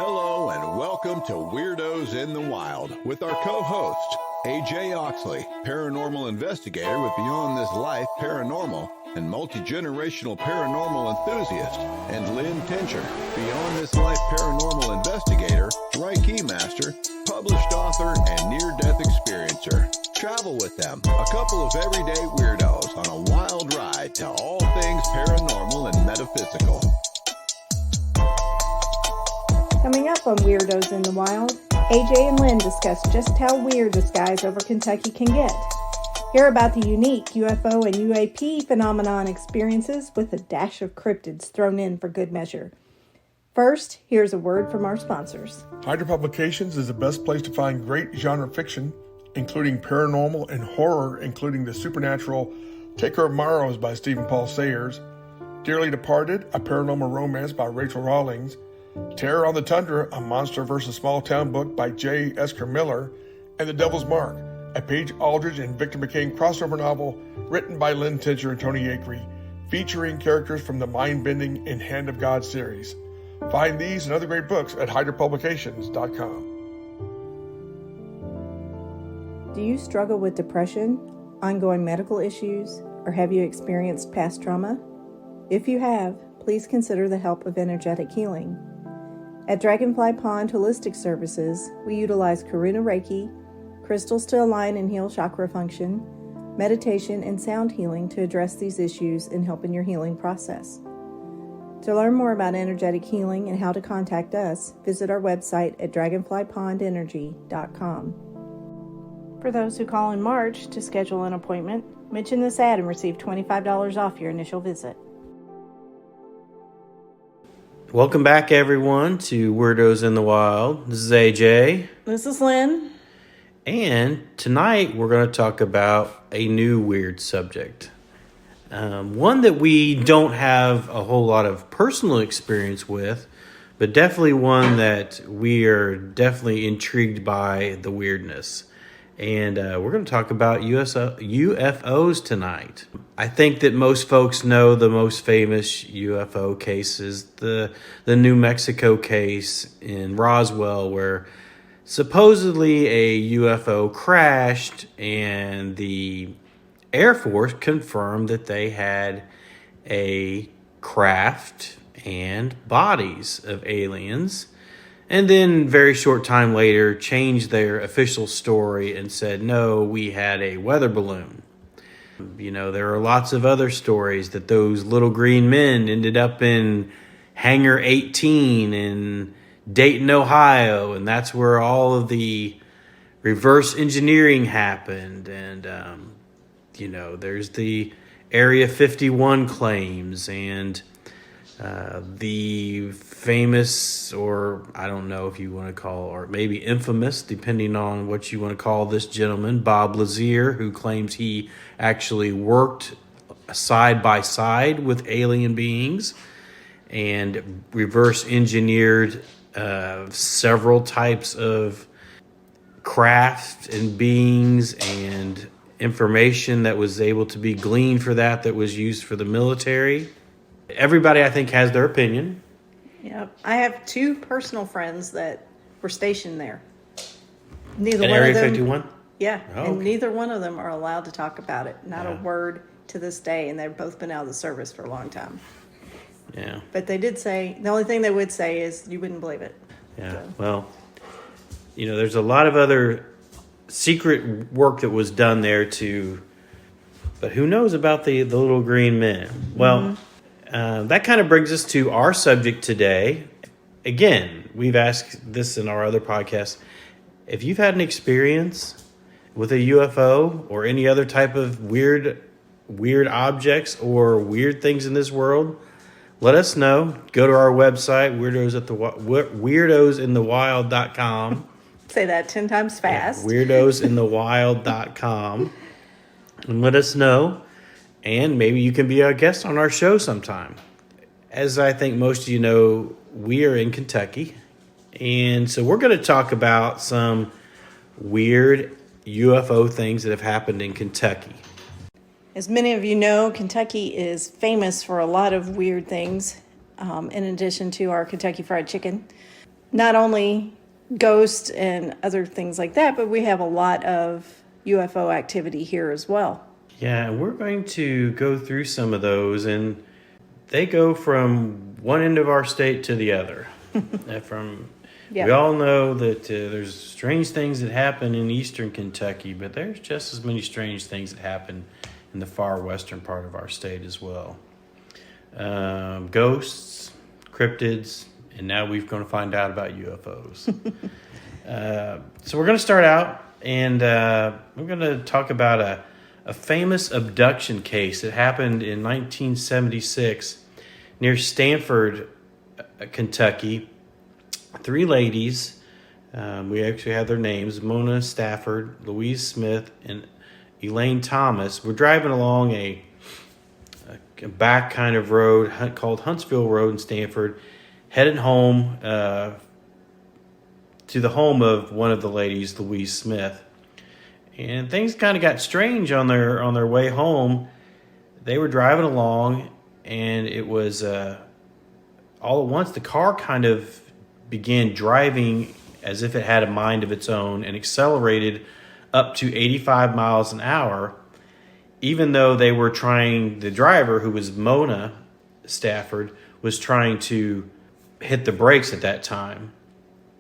Hello and welcome to Weirdos in the Wild with our co-host, AJ Oxley, paranormal investigator with Beyond This Life Paranormal and multi-generational paranormal enthusiast, and Lynn Tincher, Beyond This Life paranormal investigator, Reiki master, published author, and near-death experiencer. Travel with them, a couple of everyday weirdos on a wild ride to all things paranormal and metaphysical. Coming up on Weirdos in the Wild, AJ and Lynn discuss just how weird the skies over Kentucky can get. Hear about the unique UFO and UAP phenomenon experiences with a dash of cryptids thrown in for good measure. First, here's a word from our sponsors. Hydra Publications is the best place to find great genre fiction, including paranormal and horror, including the supernatural Taker of Morrows by Stephen Paul Sayers, Dearly Departed, a paranormal romance by Rachel Rawlings, Terror on the Tundra, a monster vs. small town book by J. Esker Miller, and The Devil's Mark, a Paige Aldridge and Victor McCain crossover novel written by Lynn Tincher and Tony Akery, featuring characters from the mind-bending and Hand of God series. Find these and other great books at hydrapublications.com. Do you struggle with depression, ongoing medical issues, or have you experienced past trauma? If you have, please consider the help of energetic healing. At Dragonfly Pond Holistic Services, we utilize Karuna Reiki, crystals to align and heal chakra function, meditation, and sound healing to address these issues and help in your healing process. To learn more about energetic healing and how to contact us, visit our website at dragonflypondenergy.com. For those who call in March to schedule an appointment, mention this ad and receive $25 off your initial visit. Welcome back, everyone, to Weirdos in the Wild. This is AJ. This is Lynn. And tonight we're going to talk about a new weird subject. One that we don't have a whole lot of personal experience with, but definitely one that we are definitely intrigued by the weirdness. And we're going to talk about UFOs tonight. I think that most folks know the most famous UFO case is the New Mexico case in Roswell, where supposedly a UFO crashed and the Air Force confirmed that they had a craft and bodies of aliens. And then very short time later, changed their official story and said, no, we had a weather balloon. You know, there are lots of other stories that those little green men ended up in Hangar 18 in Dayton, Ohio. And that's where all of the reverse engineering happened. And, there's the Area 51 claims and the famous, or I don't know if you want to call, or maybe infamous, depending on what you want to call this gentleman, Bob Lazier, who claims he actually worked side by side with alien beings and reverse engineered several types of craft and beings and information that was able to be gleaned for that was used for the military. Everybody, I think, has their opinion. Yep. I have two personal friends that were stationed there. Neither At one Area of them, 51? Yeah, Oh, and okay. neither one of them are allowed to talk about it. Not a Yeah. word to this day, and they've both been out of the service for a long time. Yeah. But they did say, the only thing they would say is you wouldn't believe it. Yeah. So. Well, there's a lot of other secret work that was done there but who knows about the little green men? Well, that kind of brings us to our subject today. Again, we've asked this in our other podcast. If you've had an experience with a UFO or any other type of weird objects or weird things in this world, let us know. Go to our website, weirdosinthewild.com. Say that 10 times fast. Yeah, weirdosinthewild.com. And let us know. And maybe you can be a guest on our show sometime. As I think most of you know, we are in Kentucky. And so we're going to talk about some weird UFO things that have happened in Kentucky. As many of you know, Kentucky is famous for a lot of weird things, in addition to our Kentucky Fried Chicken. not only ghosts and other things like that, but we have a lot of UFO activity here as well. Yeah, and we're going to go through some of those, and they go from one end of our state to the other. We all know that there's strange things that happen in eastern Kentucky, but there's just as many strange things that happen in the far western part of our state as well. Ghosts, cryptids, and now we're going to find out about UFOs. So we're going to start out, and we're going to talk about a famous abduction case that happened in 1976 near Stanford, Kentucky. 3 ladies, we actually have their names, Mona Stafford, Louise Smith, and Elaine Thomas, were driving along a back kind of road called Huntsville Road in Stanford, headed home to the home of one of the ladies, Louise Smith. And things kind of got strange on their way home. They were driving along, and it was all at once the car kind of began driving as if it had a mind of its own and accelerated up to 85 miles an hour, even though the driver, who was Mona Stafford, was trying to hit the brakes at that time.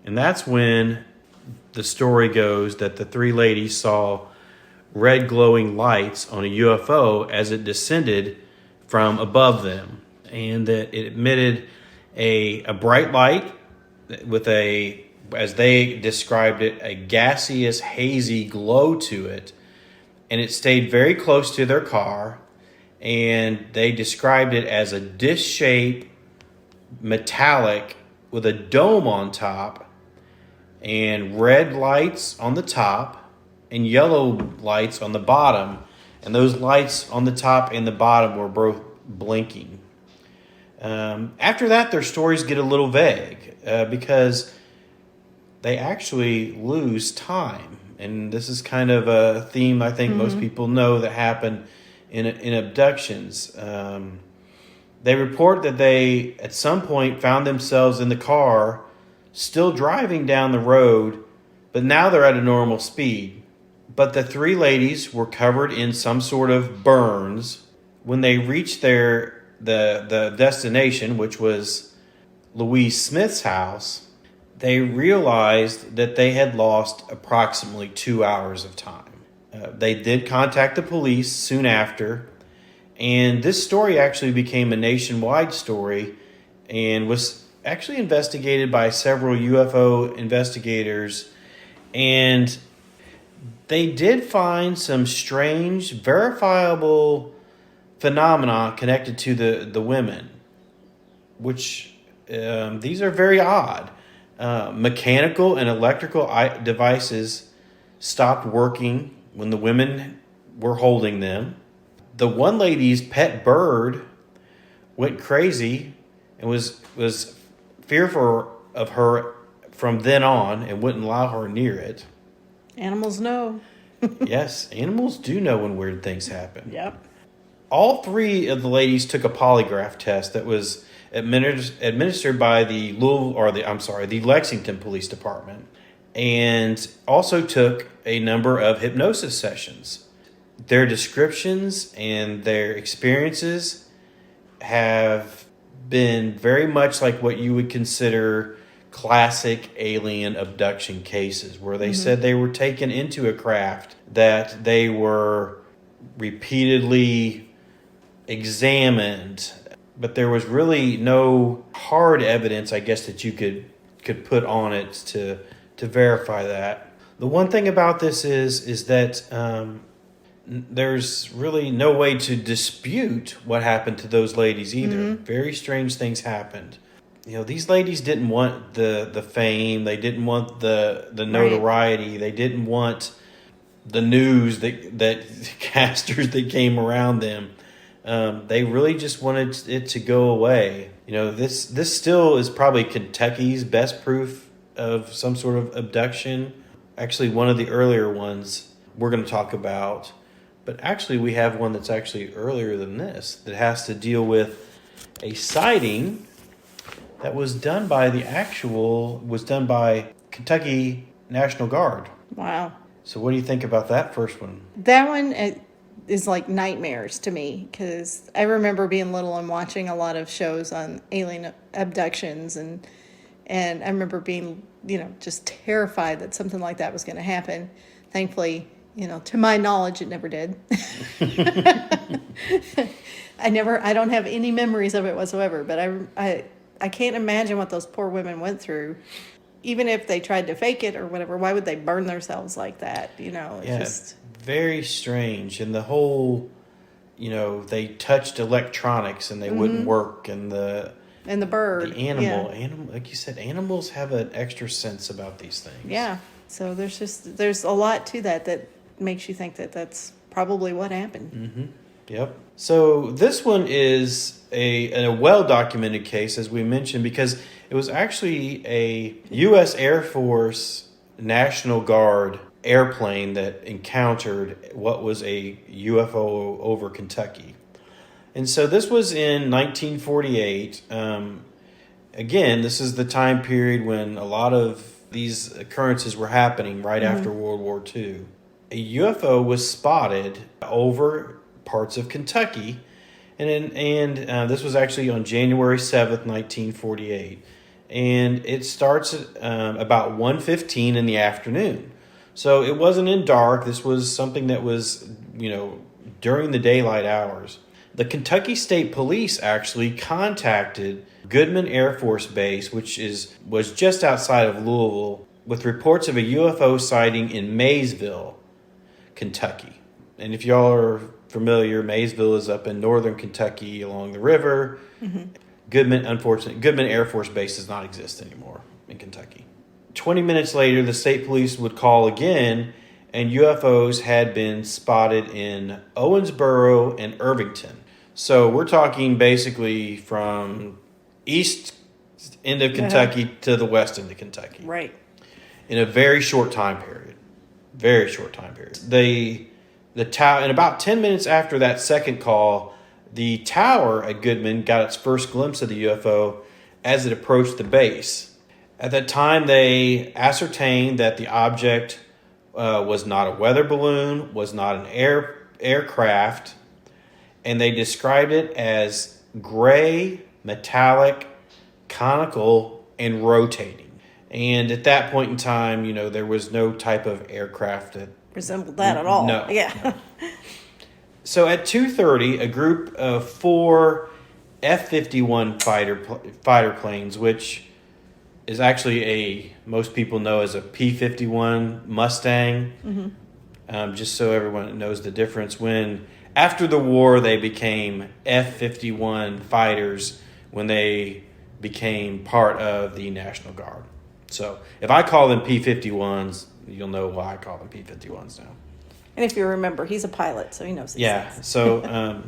And that's when the story goes that the 3 ladies saw red glowing lights on a UFO as it descended from above them, and that it emitted a bright light with as they described it, a gaseous, hazy glow to it. And it stayed very close to their car, and they described it as a disc-shaped metallic with a dome on top, and red lights on the top and yellow lights on the bottom. And those lights on the top and the bottom were both blinking. After that, their stories get a little vague because they actually lose time. And this is kind of a theme I think most people know that happen in abductions. They report that they, at some point, found themselves in the car, still driving down the road, but now they're at a normal speed. But the 3 ladies were covered in some sort of burns. When they reached the destination, which was Louise Smith's house, they realized that they had lost approximately 2 hours of time. They did contact the police soon after, and this story actually became a nationwide story and was actually investigated by several UFO investigators, and they did find some strange, verifiable phenomena connected to the women, which these are very odd. Mechanical and electrical devices stopped working when the women were holding them. The one lady's pet bird went crazy and was fearful of her from then on and wouldn't allow her near it. Animals know. Yes, animals do know when weird things happen. Yep. All 3 of the ladies took a polygraph test that was administered by the Lexington Police Department, and also took a number of hypnosis sessions. Their descriptions and their experiences have been very much like what you would consider classic alien abduction cases, where they said they were taken into a craft that they were repeatedly examined, but there was really no hard evidence, I guess, that you could put on it to verify that. The one thing about this is that there's really no way to dispute what happened to those ladies either. Very strange things happened. These ladies didn't want the fame. They didn't want the notoriety. Right. They didn't want the news that casters that came around them. They really just wanted it to go away. This still is probably Kentucky's best proof of some sort of abduction. Actually, one of the earlier ones we're going to talk about. But actually, we have one that's actually earlier than this that has to deal with a sighting that was done by Kentucky National Guard. Wow. So what do you think about that first one? That one is like nightmares to me, because I remember being little and watching a lot of shows on alien abductions, and I remember being, just terrified that something like that was going to happen. Thankfully, to my knowledge, it never did. I don't have any memories of it whatsoever, but I can't imagine what those poor women went through. Even if they tried to fake it or whatever, why would they burn themselves like that? It's very strange. And the whole, they touched electronics and they wouldn't work, and the bird, the animal, like you said, animals have an extra sense about these things. Yeah. So there's a lot to that makes you think that that's probably what happened. Mm-hmm. Yep. So this one is a well-documented case, as we mentioned, because it was actually a U.S. Air Force National Guard airplane that encountered what was a UFO over Kentucky. And so this was in 1948. Again, this is the time period when a lot of these occurrences were happening right after World War II. A UFO was spotted over parts of Kentucky, and this was actually on January 7th, 1948. And it starts at about 1:15 in the afternoon. So it wasn't in dark. This was something that was, during the daylight hours. The Kentucky State Police actually contacted Goodman Air Force Base, which was just outside of Louisville, with reports of a UFO sighting in Maysville, Kentucky. And if y'all are familiar, Maysville is up in northern Kentucky along the river. Mm-hmm. Goodman Air Force Base does not exist anymore in Kentucky. 20 minutes later, the state police would call again, and UFOs had been spotted in Owensboro and Irvington. So we're talking basically from east end of Kentucky to the west end of Kentucky. Right. In a very short time period. Very short time period. The tower, and about 10 minutes after that second call, the tower at Goodman got its first glimpse of the UFO as it approached the base. At that time, they ascertained that the object was not a weather balloon, was not an aircraft, and they described it as gray, metallic, conical, and rotating. And at that point in time, there was no type of aircraft that resembled that at all. No. Yeah. No. So at 2:30, a group of 4 F-51 fighter planes, which is actually most people know as a P-51 Mustang, just so everyone knows the difference. When after the war, they became F-51 fighters when they became part of the National Guard. So if I call them P-51s, you'll know why I call them P-51s now. And if you remember, he's a pilot, so he knows these things. So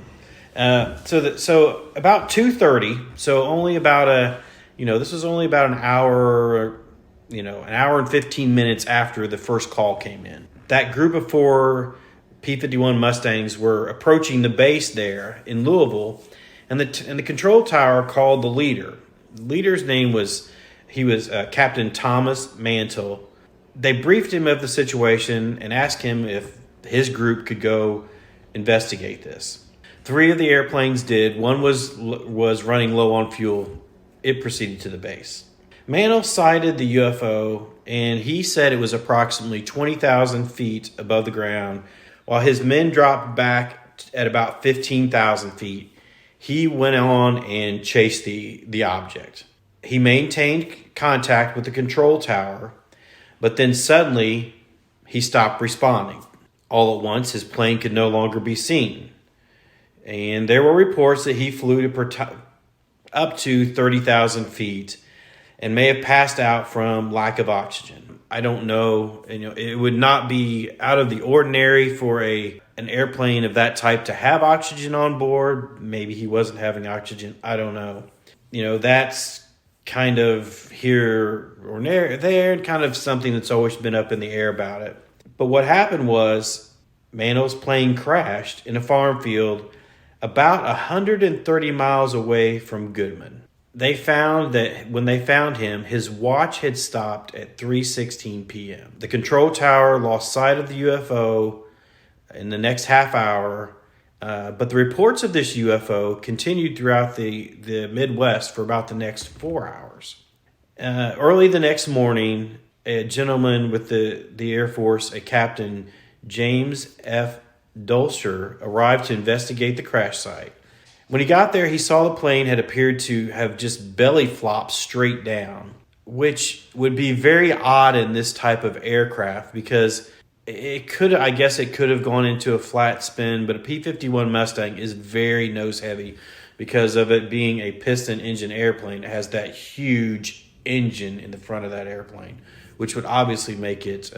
so about 2:30, so only about this was only about an hour, an hour and 15 minutes after the first call came in. That group of 4 P-51 Mustangs were approaching the base there in Louisville, and the control tower called the leader. The leader's name was Captain Thomas Mantle. They briefed him of the situation and asked him if his group could go investigate this. 3 of the airplanes did. One was running low on fuel. It proceeded to the base. Mantle sighted the UFO, and he said it was approximately 20,000 feet above the ground. While his men dropped back at about 15,000 feet, he went on and chased the object. He maintained contact with the control tower, but then suddenly he stopped responding. All at once, his plane could no longer be seen. And there were reports that he flew to up to 30,000 feet and may have passed out from lack of oxygen. I don't know. It would not be out of the ordinary for an airplane of that type to have oxygen on board. Maybe he wasn't having oxygen. I don't know. That's kind of here or there, and kind of something that's always been up in the air about it. But what happened was Mantle's plane crashed in a farm field about 130 miles away from Goodman. they found that when they found him, his watch had stopped at 3:16 p.m. The control tower lost sight of the UFO in the next half hour, but the reports of this UFO continued throughout the Midwest for about the next 4 hours. Early the next morning, a gentleman with the Air Force, a Captain James F. Dulcer, arrived to investigate the crash site. When he got there, he saw the plane had appeared to have just belly flopped straight down, which would be very odd in this type of aircraft because it could have gone into a flat spin, but a P-51 Mustang is very nose heavy because of it being a piston engine airplane. It has that huge engine in the front of that airplane, which would obviously make it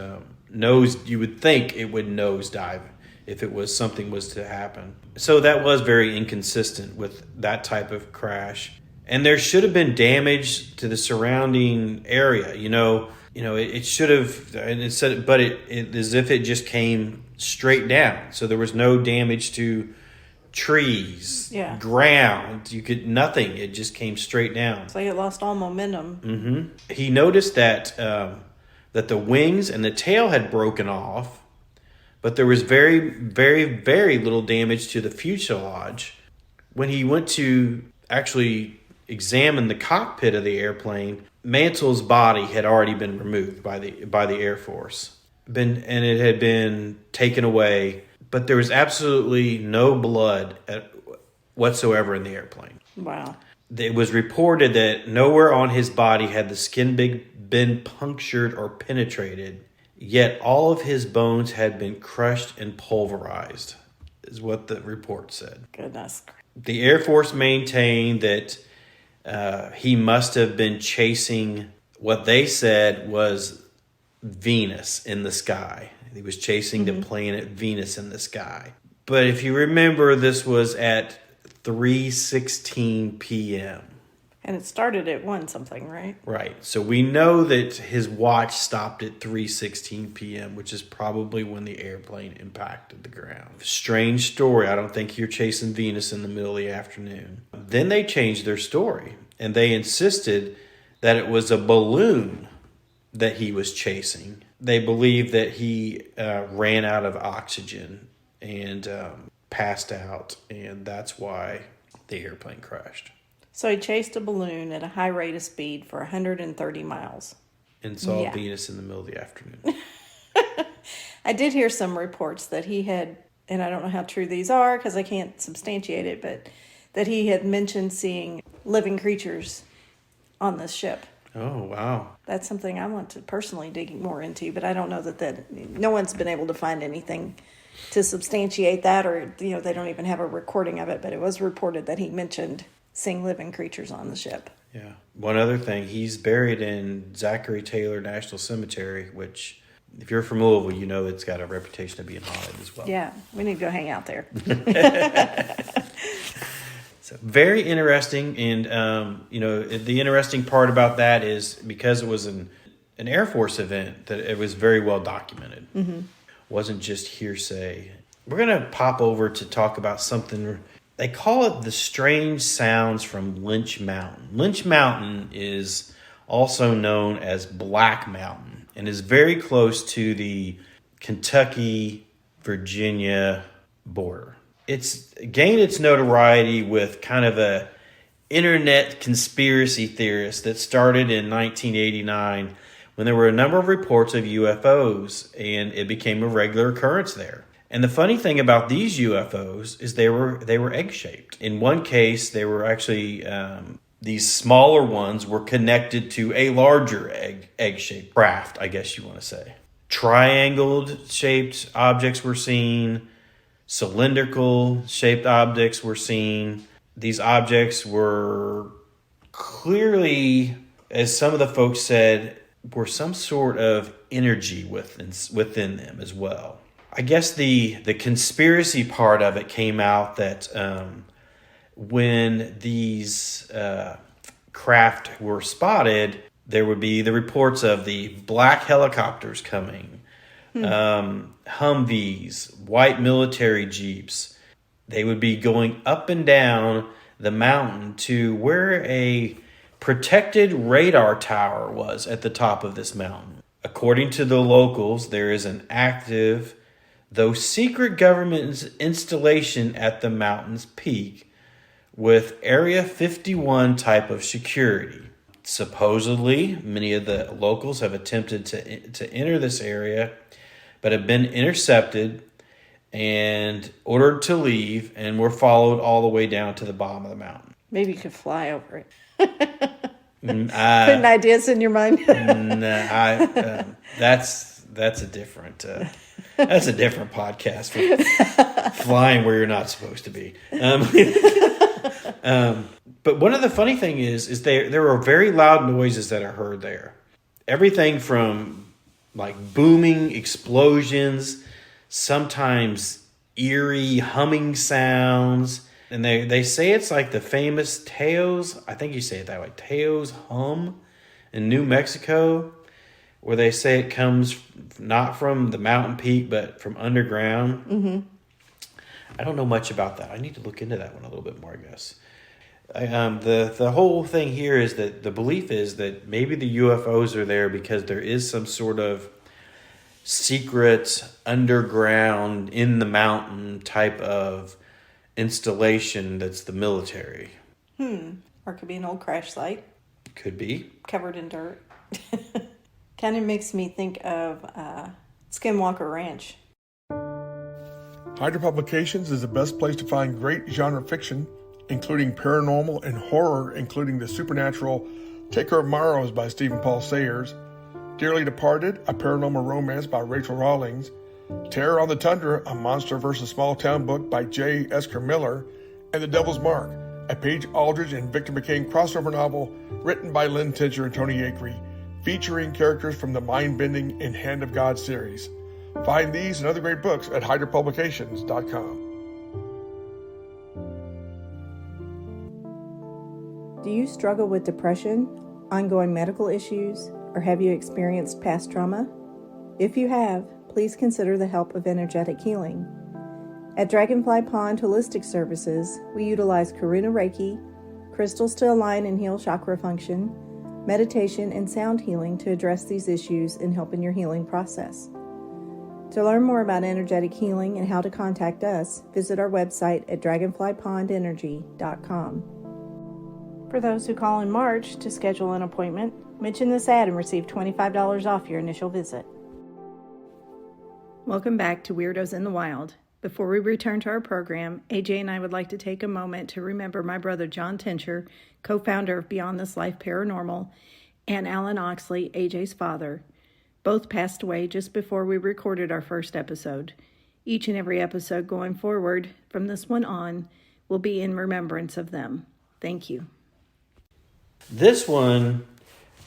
you would think it would nosedive if something was to happen. So that was very inconsistent with that type of crash. And there should have been damage to the surrounding area. It should have, and it said, but it as if it just came straight down. So there was no damage to trees, ground. Nothing. It just came straight down. It's like it lost all momentum. Mm-hmm. He noticed that the wings and the tail had broken off, but there was very, very, very little damage to the fuselage. When he went to actually examine the cockpit of the airplane, Mantle's body had already been removed by the Air Force, and it had been taken away. But there was absolutely no blood whatsoever in the airplane. Wow! It was reported that nowhere on his body had the skin been punctured or penetrated. Yet all of his bones had been crushed and pulverized, is what the report said. Goodness. The Air Force maintained that he must have been chasing what they said was Venus in the sky. He was chasing the planet Venus in the sky. But if you remember, this was at 3:16 p.m. And it started at 1 something, right? Right. So we know that his watch stopped at 3:16 p.m., which is probably when the airplane impacted the ground. Strange story. I don't think you're chasing Venus in the middle of the afternoon. Then they changed their story, and they insisted that it was a balloon that he was chasing. They believe that he ran out of oxygen and passed out, and that's why the airplane crashed. So he chased a balloon at a high rate of speed for 130 miles. And saw Venus in the middle of the afternoon. I did hear some reports that he had, and I don't know how true these are because I can't substantiate it, but that he had mentioned seeing living creatures on this ship. Oh, wow. That's something I want to personally dig more into, but I don't know that no one's been able to find anything to substantiate that, or they don't even have a recording of it, but it was reported that he mentioned seeing living creatures on the ship. Yeah. One other thing, he's buried in Zachary Taylor National Cemetery, which, if you're from Louisville, you know it's got a reputation of being haunted as well. Yeah, we need to go hang out there. So very interesting, and the interesting part about that is because it was an Air Force event, that it was very well documented. Mm-hmm. Wasn't just hearsay. We're gonna pop over to talk about something. They call it the strange sounds from Lynch Mountain. Lynch Mountain is also known as Black Mountain and is very close to the Kentucky-Virginia border. It's gained its notoriety with kind of a internet conspiracy theorist that started in 1989 when there were a number of reports of UFOs, and it became a regular occurrence there. And the funny thing about these UFOs is they were egg-shaped. In one case, they were actually, these smaller ones were connected to a larger egg-shaped craft, I guess you want to say. Triangle-shaped objects were seen. Cylindrical-shaped objects were seen. These objects were clearly, as some of the folks said, were some sort of energy within them as well. I guess the conspiracy part of it came out that when these craft were spotted, there would be the reports of the black helicopters coming, Humvees, white military jeeps. They would be going up and down the mountain to where a protected radar tower was at the top of this mountain. According to the locals, there is an active, though secret government installation at the mountain's peak with Area 51 type of security. Supposedly, many of the locals have attempted to enter this area, but have been intercepted and ordered to leave and were followed all the way down to the bottom of the mountain. Maybe you could fly over it. Putting ideas in your mind. That's a different podcast for flying where you're not supposed to be. But one of the funny thing is there are very loud noises that are heard there. Everything from like booming explosions, sometimes eerie humming sounds. And they say it's like the famous Teos, I think you say it that way, Teos hum in New Mexico, where they say it comes not from the mountain peak, but from underground. Mm-hmm. I don't know much about that. I need to look into that one a little bit more, I guess. The whole thing here is that the belief is that maybe the UFOs are there because there is some sort of secret underground in the mountain type of installation that's the military. Or it could be an old crash site. Could be. Covered in dirt. Kind of makes me think of Skinwalker Ranch. Hydra Publications is the best place to find great genre fiction, including paranormal and horror, including the supernatural Taker of Morrows by Stephen Paul Sayers, Dearly Departed, a paranormal romance by Rachel Rawlings, Terror on the Tundra, a monster versus small town book by J. Esker Miller, and The Devil's Mark, a Paige Aldridge and Victor McCain crossover novel written by Lynn and Tony Akery, featuring characters from the mind-bending and Hand of God series. Find these and other great books at hydrapublications.com. Do you struggle with depression, ongoing medical issues, or have you experienced past trauma? If you have, please consider the help of energetic healing. At Dragonfly Pond Holistic Services, we utilize Karuna Reiki, crystals to align and heal chakra function, meditation, and sound healing to address these issues and help in your healing process. To learn more about energetic healing and how to contact us, visit our website at dragonflypondenergy.com. For those who call in March to schedule an appointment, mention this ad and receive $25 off your initial visit. Welcome back to Weirdos in the Wild. Before we return to our program, AJ and I would like to take a moment to remember my brother John Tincher, co-founder of Beyond This Life Paranormal, and Alan Oxley, AJ's father. Both passed away just before we recorded our first episode. Each and every episode going forward, from this one on, will be in remembrance of them. Thank you. This one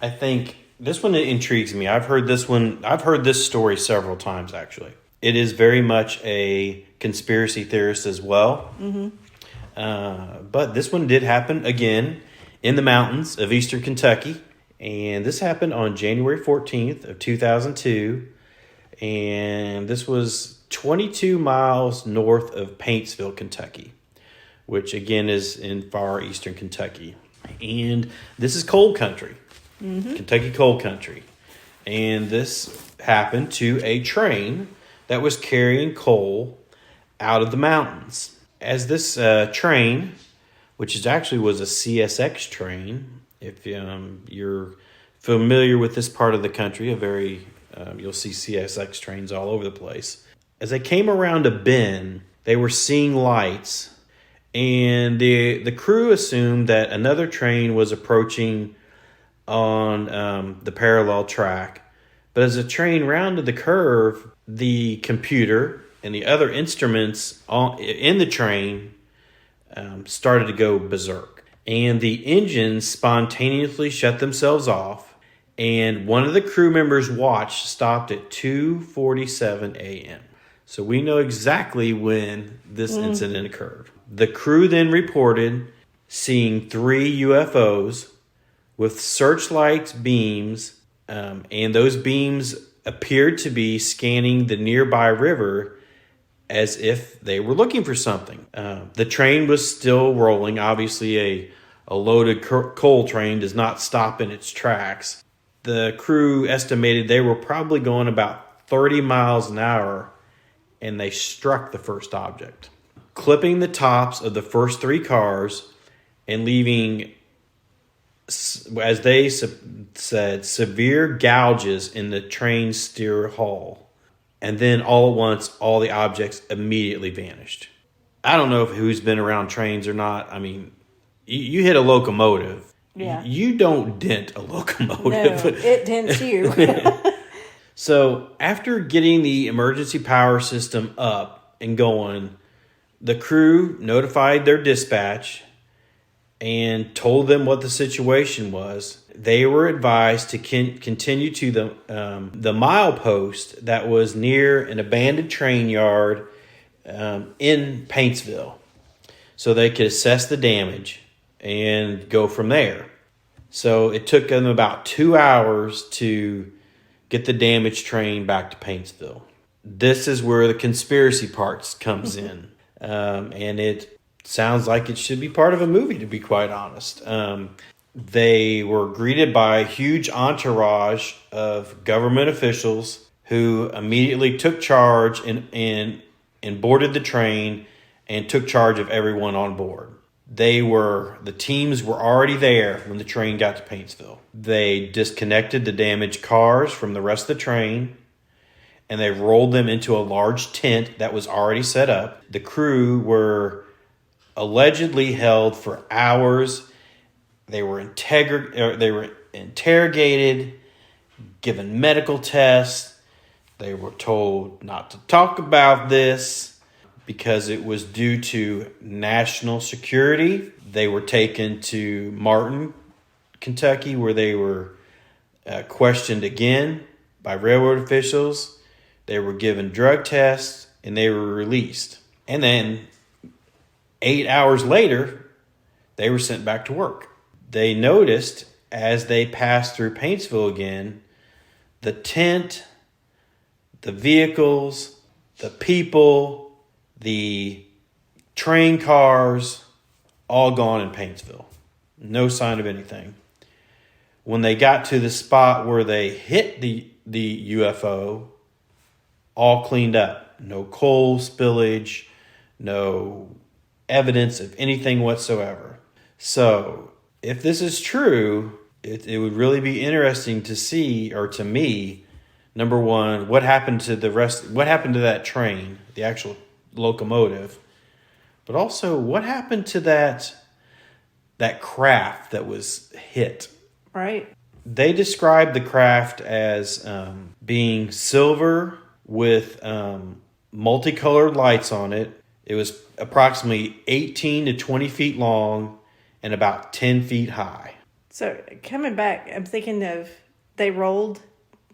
intrigues me. I've heard this story several times, actually. It is very much a conspiracy theorist as well. Mm-hmm. But this one did happen, again, in the mountains of eastern Kentucky. And this happened on January 14th of 2002. And this was 22 miles north of Paintsville, Kentucky, which, again, is in far eastern Kentucky. And this is coal country, Kentucky coal country. And this happened to a train that was carrying coal out of the mountains. As this train, which was a CSX train, if you're familiar with this part of the country, you'll see CSX trains all over the place. As they came around a bend, they were seeing lights, and the crew assumed that another train was approaching on the parallel track. But as the train rounded the curve, the computer and the other instruments in the train started to go berserk. And the engines spontaneously shut themselves off. And one of the crew members' watch stopped at 2:47 a.m. So we know exactly when this incident occurred. The crew then reported seeing 3 UFOs with searchlight beams, and those beams appeared to be scanning the nearby river as if they were looking for something. The train was still rolling, obviously a a loaded coal train does not stop in its tracks. The crew estimated they were probably going about 30 miles an hour, and they struck the first object, clipping the tops of the first 3 cars and leaving, as they said, severe gouges in the train steer hull. And then all at once, all the objects immediately vanished. I don't know if who's been around trains or not. I mean, you hit a locomotive. Yeah. You don't dent a locomotive. No, it dents you. So after getting the emergency power system up and going, the crew notified their dispatch and told them what the situation was. They were advised to continue to the milepost that was near an abandoned train yard in Paintsville, so they could assess the damage and go from there. So it took them about 2 hours to get the damaged train back to Paintsville. This is where the conspiracy parts comes in, and it sounds like it should be part of a movie, to be quite honest. They were greeted by a huge entourage of government officials who immediately took charge and boarded the train and took charge of everyone on board. The teams were already there when the train got to Paintsville. They disconnected the damaged cars from the rest of the train, and they rolled them into a large tent that was already set up. The crew were allegedly held for hours. They were interrogated, given medical tests. They were told not to talk about this because it was due to national security. They were taken to Martin, Kentucky, where they were questioned again by railroad officials. They were given drug tests, and they were released. And then 8 hours later, they were sent back to work. They noticed as they passed through Paintsville again, the tent, the vehicles, the people, the train cars, all gone in Paintsville. No sign of anything. When they got to the spot where they hit the UFO, all cleaned up. No coal spillage, no evidence of anything whatsoever. So, if this is true, it would really be interesting to see, or to me, number one, what happened to that train, the actual locomotive, but also what happened to that craft that was hit. Right. They described the craft as being silver with multicolored lights on it. It was approximately 18 to 20 feet long and about 10 feet high. So coming back, I'm thinking of, they rolled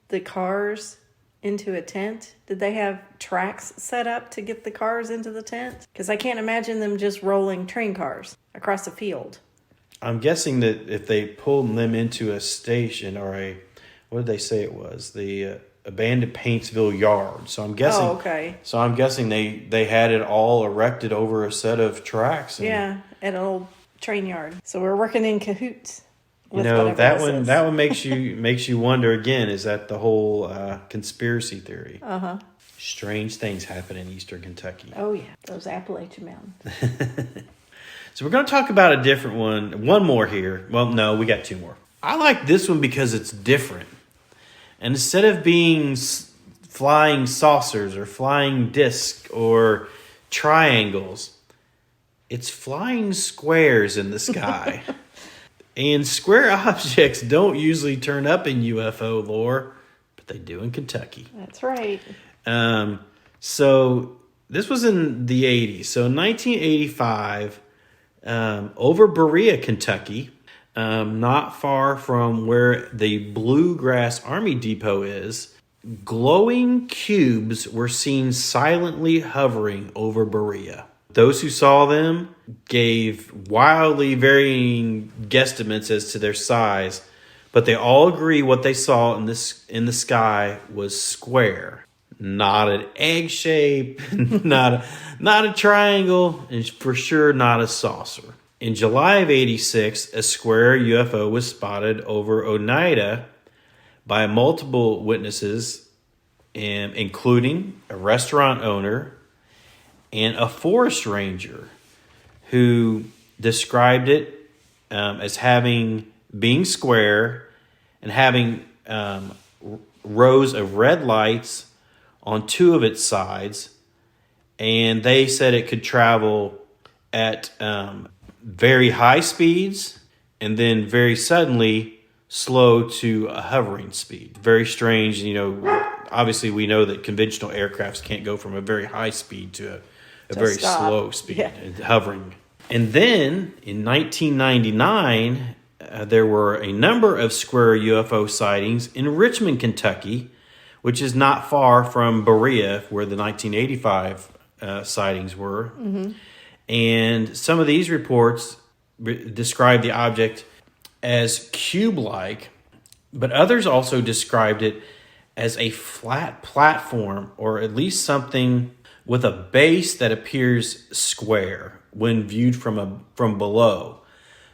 the cars into a tent. Did they have tracks set up to get the cars into the tent? Because I can't imagine them just rolling train cars across a field. I'm guessing that if they pulled them into a station or what did they say it was? The abandoned Paintsville yard. So I'm guessing. Oh, okay. So I'm guessing they had it all erected over a set of tracks. Yeah, at an old train yard. So we're working in cahoots. You know, that one makes you wonder again. Is that the whole conspiracy theory? Uh-huh. Strange things happen in eastern Kentucky. Oh yeah, those Appalachian Mountains. So we're going to talk about a different one. One more here. Well, no, we got 2 more. I like this one because it's different. And instead of being flying saucers or flying discs or triangles, it's flying squares in the sky. And square objects don't usually turn up in UFO lore, but they do in Kentucky. That's right. So this was in the 80s. So in 1985, over Berea, Kentucky, not far from where the Bluegrass Army Depot is, glowing cubes were seen silently hovering over Berea. Those who saw them gave wildly varying guesstimates as to their size, but they all agree what they saw in the sky was square, not an egg shape, not a triangle, and for sure not a saucer. In July of 86, a square UFO was spotted over Oneida by multiple witnesses, including a restaurant owner and a forest ranger, who described it as being square and having rows of red lights on two of its sides. And they said it could travel at very high speeds and then very suddenly slow to a hovering speed. Very strange. Obviously we know that conventional aircrafts can't go from a very high speed to a very slow speed, hovering. And then in 1999, there were a number of square UFO sightings in Richmond, Kentucky, which is not far from Berea, where the 1985 sightings were. Mm-hmm. And some of these reports describe the object as cube-like, but others also described it as a flat platform, or at least something with a base that appears square when viewed from below.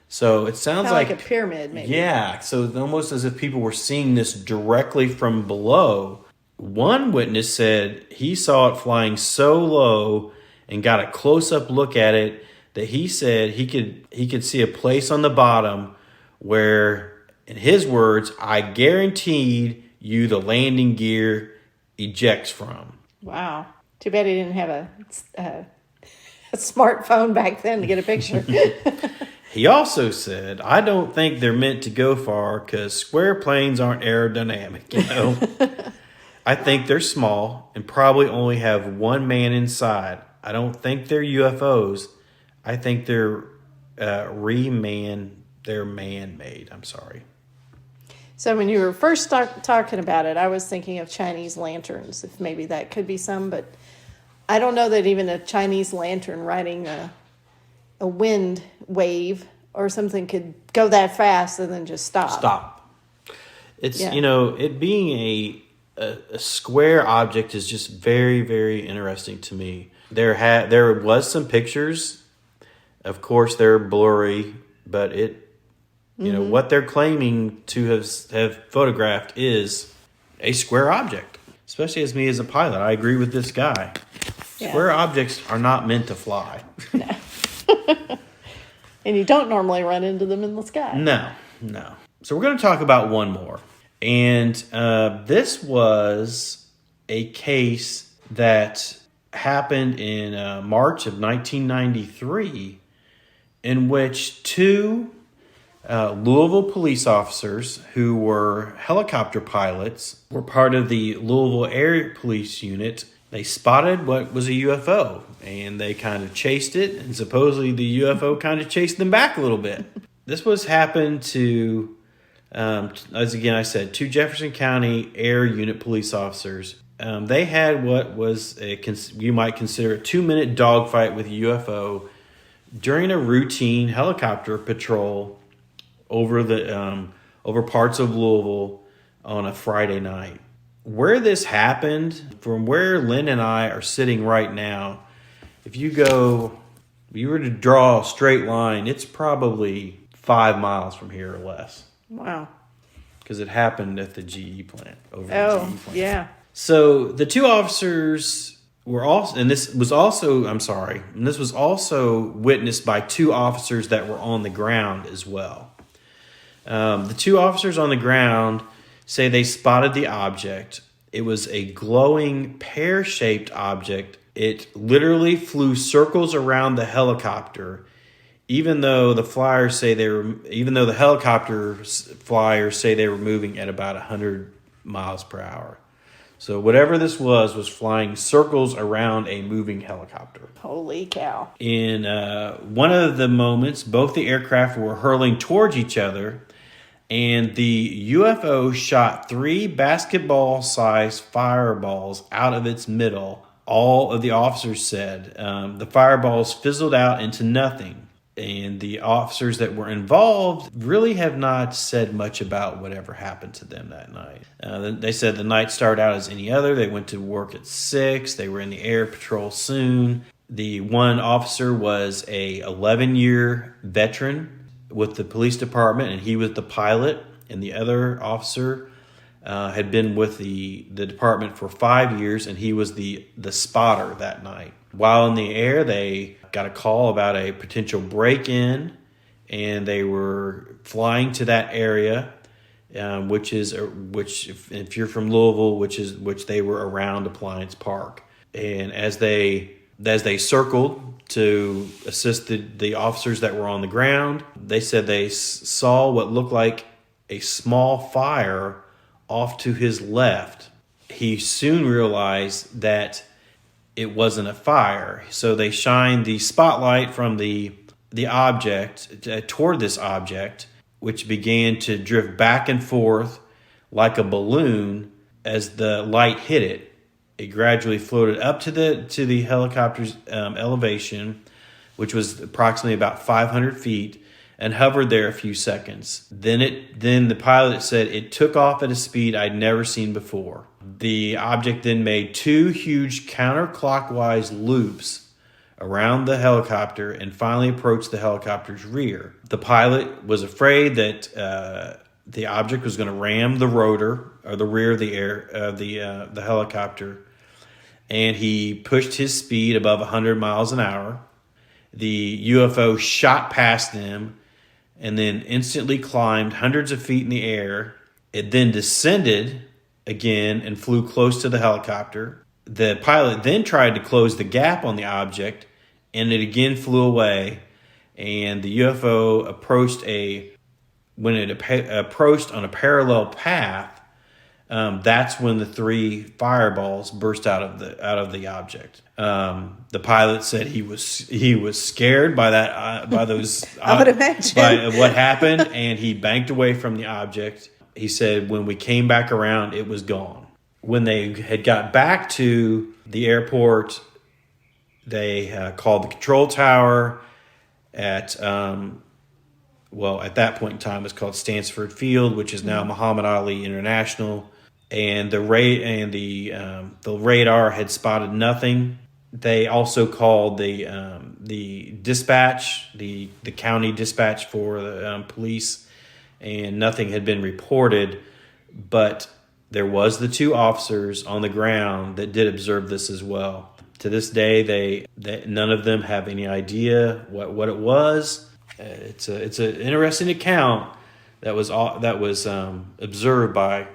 So it sounds like a pyramid, maybe. Yeah, so it's almost as if people were seeing this directly from below. One witness said he saw it flying so low and got a close-up look at it that he said he could see a place on the bottom where, in his words, I guaranteed you the landing gear ejects from. Wow. Too bad he didn't have a smartphone back then to get a picture. He also said, I don't think they're meant to go far because square planes aren't aerodynamic, I think they're small and probably only have one man inside. I don't think they're UFOs. I think they're man-made. I'm sorry. So when you were first talking about it, I was thinking of Chinese lanterns, if maybe that could be some, but I don't know that even a Chinese lantern riding a wind wave or something could go that fast and then just stop. It's, it being a square object is just very, very interesting to me. There was some pictures. Of course, they're blurry, but what they're claiming to have photographed is a square object. Especially as me as a pilot, I agree with this guy. Yeah. Square objects are not meant to fly. No. And you don't normally run into them in the sky. No. So we're going to talk about one more. And this was a case that happened in March of 1993, in which two Louisville police officers who were helicopter pilots were part of the Louisville Air Police Unit. They spotted what was a UFO, and they kind of chased it, and supposedly the UFO kind of chased them back a little bit. This happened to, as again I said, two Jefferson County Air Unit police officers. They had what was you might consider a 2-minute dogfight with a UFO during a routine helicopter patrol over parts of Louisville on a Friday night. Where this happened, from where Lynn and I are sitting right now, if you were to draw a straight line, it's probably 5 miles from here or less. Wow. Because it happened at the GE plant. The GE plant. Yeah. So the two officers were also, and this was also witnessed by two officers that were on the ground as well. The two officers on the ground say they spotted the object. It was a glowing pear-shaped object. It literally flew circles around the helicopter, even though the helicopter flyers say they were moving at about 100 miles per hour. So whatever this was flying circles around a moving helicopter. Holy cow. In one of the moments, both the aircraft were hurling towards each other, and the UFO shot 3 basketball-sized fireballs out of its middle. All of the officers said the fireballs fizzled out into nothing. And the officers that were involved really have not said much about whatever happened to them that night. They said the night started out as any other. They went to work at 6. They were in the air patrol soon. The one officer was a 11-year veteran with the police department, and he was the pilot. And the other officer had been with the department for 5 years, and he was the spotter that night. While in the air, they got a call about a potential break-in, and they were flying to that area, which if you're from Louisville, which they were around Appliance Park. And as they circled to assist the officers that were on the ground, they said they saw what looked like a small fire off to his left. He soon realized that it wasn't a fire, so they shined the spotlight from the object toward this object, which began to drift back and forth like a balloon. As the light hit it, it gradually floated up to the helicopter's elevation, which was approximately about 500 feet, and hovered there a few seconds. Then the pilot said it took off at a speed I'd never seen before. The object then made 2 huge counterclockwise loops around the helicopter and finally approached the helicopter's rear. The pilot was afraid that the object was going to ram the rotor or the rear of the helicopter, and he pushed his speed above 100 miles an hour. The UFO shot past them and then instantly climbed hundreds of feet in the air. It then descended again and flew close to the helicopter. The pilot then tried to close the gap on the object, and it again flew away. And the UFO approached on a parallel path. That's when the 3 fireballs burst out of the object. The pilot said he was scared by that by those I would imagine by what happened, and he banked away from the object. He said when we came back around, it was gone. When they had got back to the airport, they called the control tower at that point in time it was called Stansford Field, which is now Muhammad Ali International. And the radar had spotted nothing. They also called the dispatch, the county dispatch for the police, and nothing had been reported. But there was the 2 officers on the ground that did observe this as well. To this day, none of them have any idea what it was. It's an interesting account that was observed by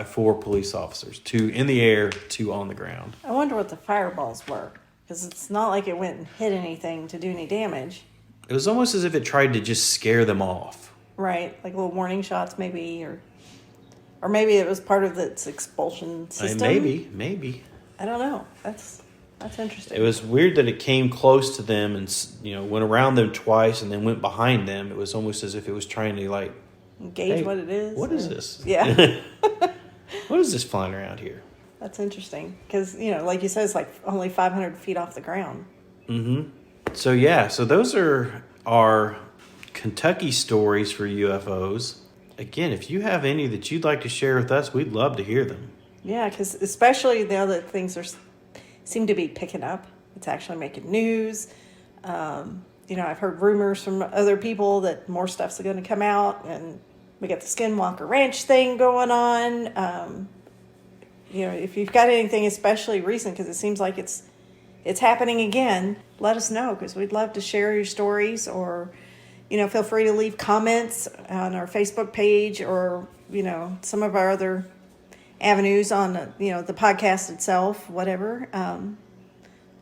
4 police officers, 2 in the air, 2 on the ground. I wonder what the fireballs were, because it's not like it went and hit anything to do any damage. It was almost as if it tried to just scare them off. Right, like little warning shots maybe, or maybe it was part of its expulsion system. Maybe. I don't know. That's interesting. It was weird that it came close to them and went around them twice and then went behind them. It was almost as if it was trying to gauge what it is. What is this? Yeah. What is this flying around here? That's interesting because, like you said, it's like only 500 feet off the ground. Mm-hmm. So those are our Kentucky stories for UFOs. Again, if you have any that you'd like to share with us, we'd love to hear them. Yeah, because especially now that things seem to be picking up. It's actually making news. I've heard rumors from other people that more stuff's going to come out, and we got the Skinwalker Ranch thing going on. If you've got anything especially recent, because it seems like it's happening again, let us know, because we'd love to share your stories, or feel free to leave comments on our Facebook page, or some of our other avenues on the podcast itself, whatever.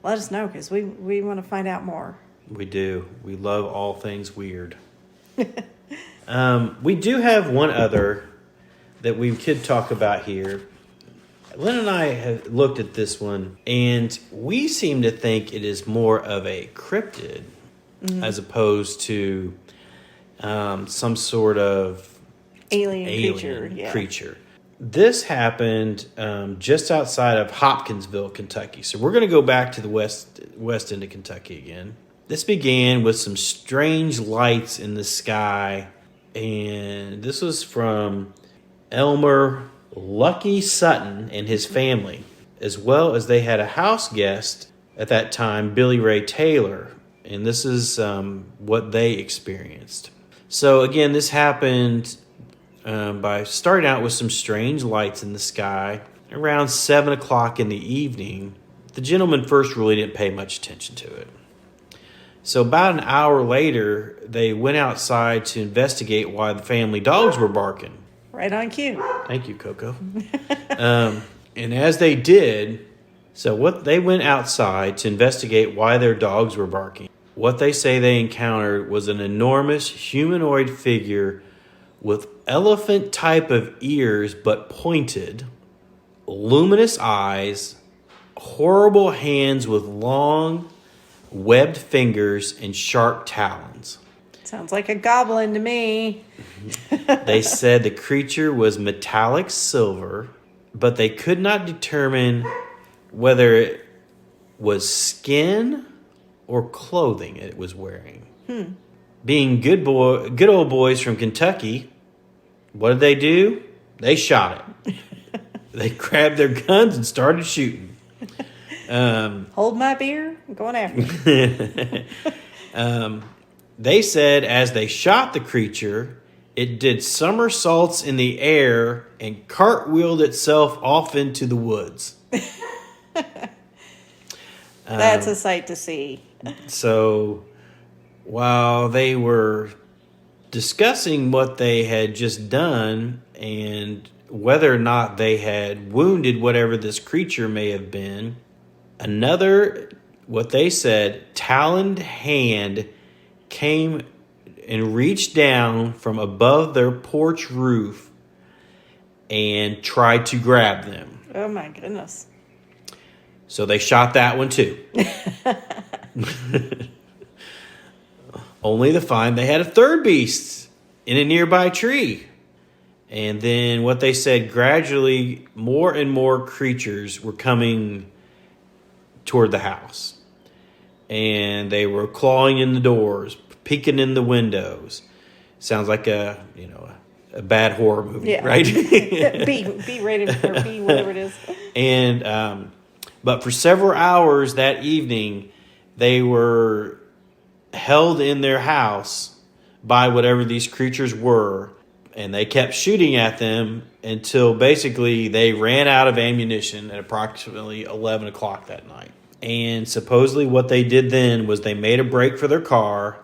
Let us know, because we want to find out more. We do. We love all things weird. We do have one other that we could talk about here. Lynn and I have looked at this one, and we seem to think it is more of a cryptid as opposed to some sort of alien creature. This happened just outside of Hopkinsville, Kentucky. So we're going to go back to the west end of Kentucky again. This began with some strange lights in the sky, and this was from Elmer Lucky Sutton and his family, as well as they had a house guest at that time, Billy Ray Taylor. And this is what they experienced. So again, this happened by starting out with some strange lights in the sky. Around 7 o'clock in the evening, the gentleman first really didn't pay much attention to it. So about an hour later, they went outside to investigate why the family dogs were barking. Right on cue. Thank you, Coco. And as they did, they went outside to investigate why their dogs were barking. What they say they encountered was an enormous humanoid figure with elephant type of ears but pointed, luminous eyes, horrible hands with long webbed fingers and sharp talons. Sounds like a goblin to me. They said the creature was metallic silver, but they could not determine whether it was skin or clothing it was wearing. Being good old boys from Kentucky, what did they do? They shot it. They grabbed their guns and started shooting. Hold my beer. I'm going after it. They said as they shot the creature, it did somersaults in the air and cartwheeled itself off into the woods. That's a sight to see. So while they were discussing what they had just done and whether or not they had wounded whatever this creature may have been, another, what they said, taloned hand came and reached down from above their porch roof and tried to grab them. Oh my goodness. So they shot that one too. Only to find they had a third beast in a nearby tree. And then what they said, gradually more and more creatures were coming toward the house. And they were clawing in the doors, peeking in the windows. Sounds like a bad horror movie, right? B rated or B, whatever it is. And but for several hours that evening, they were held in their house by whatever these creatures were, and they kept shooting at them until basically they ran out of ammunition at approximately 11 o'clock that night. And supposedly what they did then was they made a break for their car,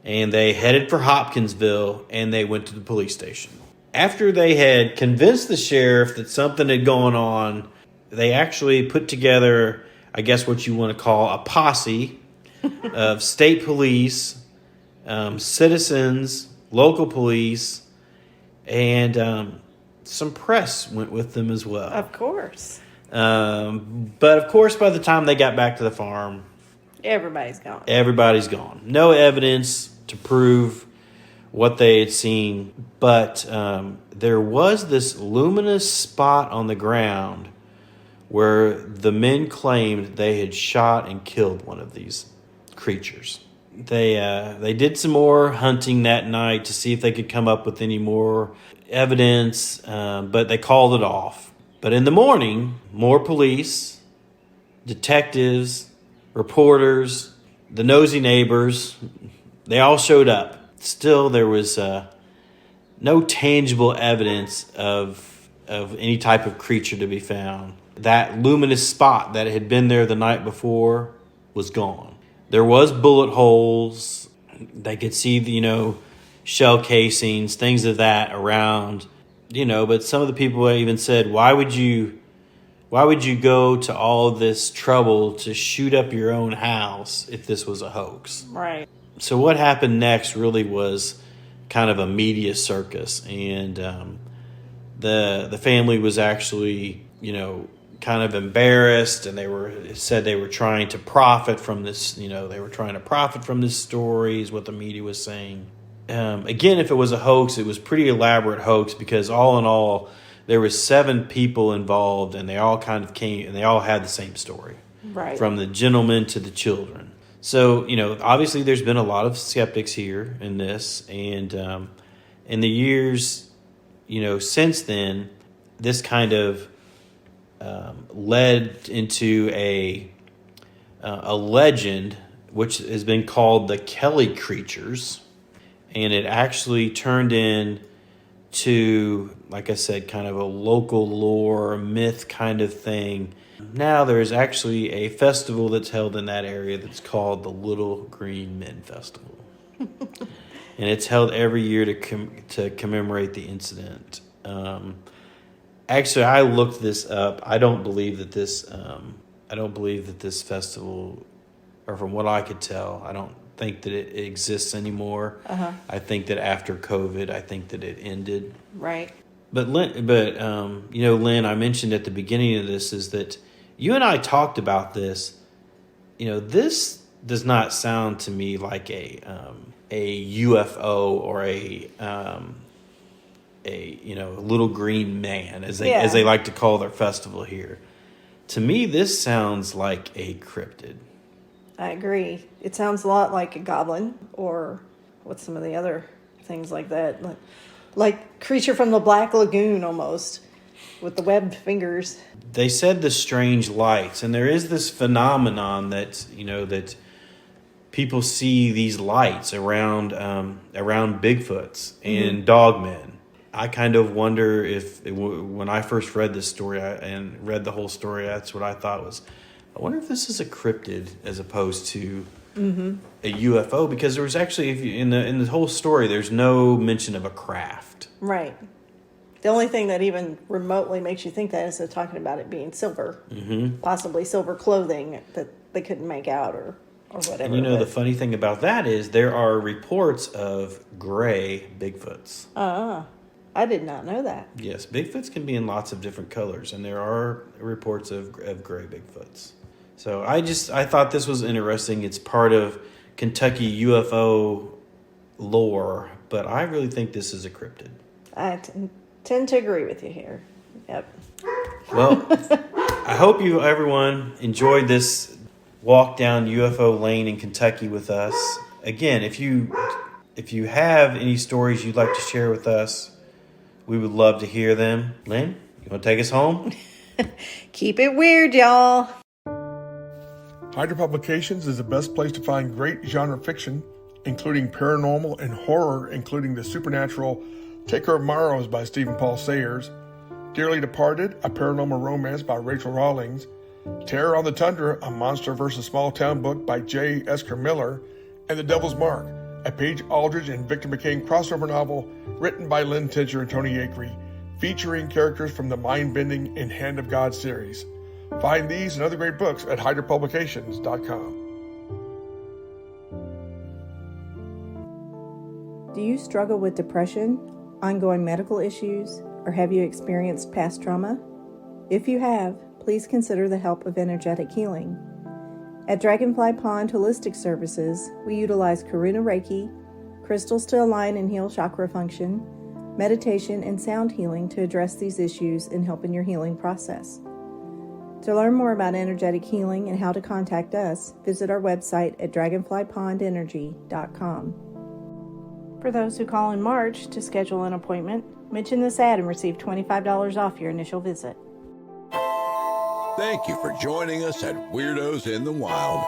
and they headed for Hopkinsville, and they went to the police station. After they had convinced the sheriff that something had gone on, they actually put together, I guess what you want to call a posse of state police, citizens, local police, and some press went with them as well. Of course. But of course, by the time they got back to the farm, everybody's gone. Everybody's gone. No evidence to prove what they had seen, but there was this luminous spot on the ground where the men claimed they had shot and killed one of these creatures. They did some more hunting that night to see if they could come up with any more evidence, but they called it off. But in the morning, more police, detectives, reporters, the nosy neighbors, they all showed up. Still, there was no tangible evidence of any type of creature to be found. That luminous spot that had been there the night before was gone. There was bullet holes. They could see the, shell casings, things of that around, but some of the people even said, why would you go to all this trouble to shoot up your own house if this was a hoax? Right. So what happened next really was kind of a media circus, and the family was actually, kind of embarrassed, and said they were trying to profit from this. They were trying to profit from this story, is what the media was saying. Again, if it was a hoax, it was pretty elaborate hoax, because all in all, there was 7 people involved, and they all kind of came, and they all had the same story, right? From the gentleman to the children. So, obviously there's been a lot of skeptics here in this, and in the years, since then, this kind of led into a a legend which has been called the Kelly creatures, and it actually turned into, like I said, kind of a local lore myth kind of thing. Now there's actually a festival that's held in that area that's called the Little Green Men Festival. And it's held every year to commemorate the incident. Actually, I looked this up. I don't believe that this festival, or from what I could tell, I don't think that it exists anymore. I think that after COVID, I think that it ended. Right. But Lynn, I mentioned at the beginning of this is that you and I talked about this. This does not sound to me like a UFO or a little green man, as they like to call their festival here. To me, this sounds like a cryptid. I agree. It sounds a lot like a goblin, or what's some of the other things like that, like creature from the Black Lagoon almost, with the webbed fingers. They said the strange lights, and there is this phenomenon that people see these lights around Bigfoots and dogmen. I kind of wonder if, when I first read this story and read the whole story, that's what I thought was, I wonder if this is a cryptid as opposed to a UFO, because there was actually, in the whole story, there's no mention of a craft. Right. The only thing that even remotely makes you think that is they're talking about it being silver, possibly silver clothing that they couldn't make out or whatever. And the funny thing about that is there are reports of gray Bigfoots. I did not know that. Yes, Bigfoots can be in lots of different colors, and there are reports of gray Bigfoots. So I thought this was interesting. It's part of Kentucky UFO lore, but I really think this is a cryptid. I tend to agree with you here. Yep. Well, I hope everyone enjoyed this walk down UFO lane in Kentucky with us. Again, if you have any stories you'd like to share with us, we would love to hear them. Lynn, you want to take us home? Keep it weird, y'all. Hydra Publications is the best place to find great genre fiction, including paranormal and horror, including the supernatural Taker of Morrows by Stephen Paul Sayers, Dearly Departed, a paranormal romance by Rachel Rawlings, Terror on the Tundra, a monster versus small town book by J. Esker Miller, and The Devil's Mark, a Paige Aldridge and Victor McCain crossover novel written by Lynn and Tony Akery, featuring characters from the mind-bending and Hand of God series. Find these and other great books at hydrapublications.com. Do you struggle with depression, ongoing medical issues, or have you experienced past trauma? If you have, please consider the help of energetic healing. At Dragonfly Pond Holistic Services, we utilize Karuna Reiki, crystals to align and heal chakra function, meditation, and sound healing to address these issues and help in your healing process. To learn more about energetic healing and how to contact us, visit our website at dragonflypondenergy.com. For those who call in March to schedule an appointment, mention this ad and receive $25 off your initial visit. Thank you for joining us at Weirdos in the Wild.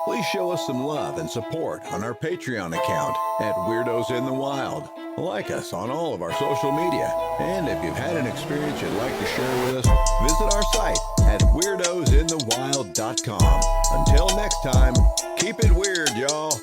Please show us some love and support on our Patreon account at Weirdos in the Wild. Like us on all of our social media. And if you've had an experience you'd like to share with us, visit our site at weirdosinthewild.com. Until next time, keep it weird, y'all.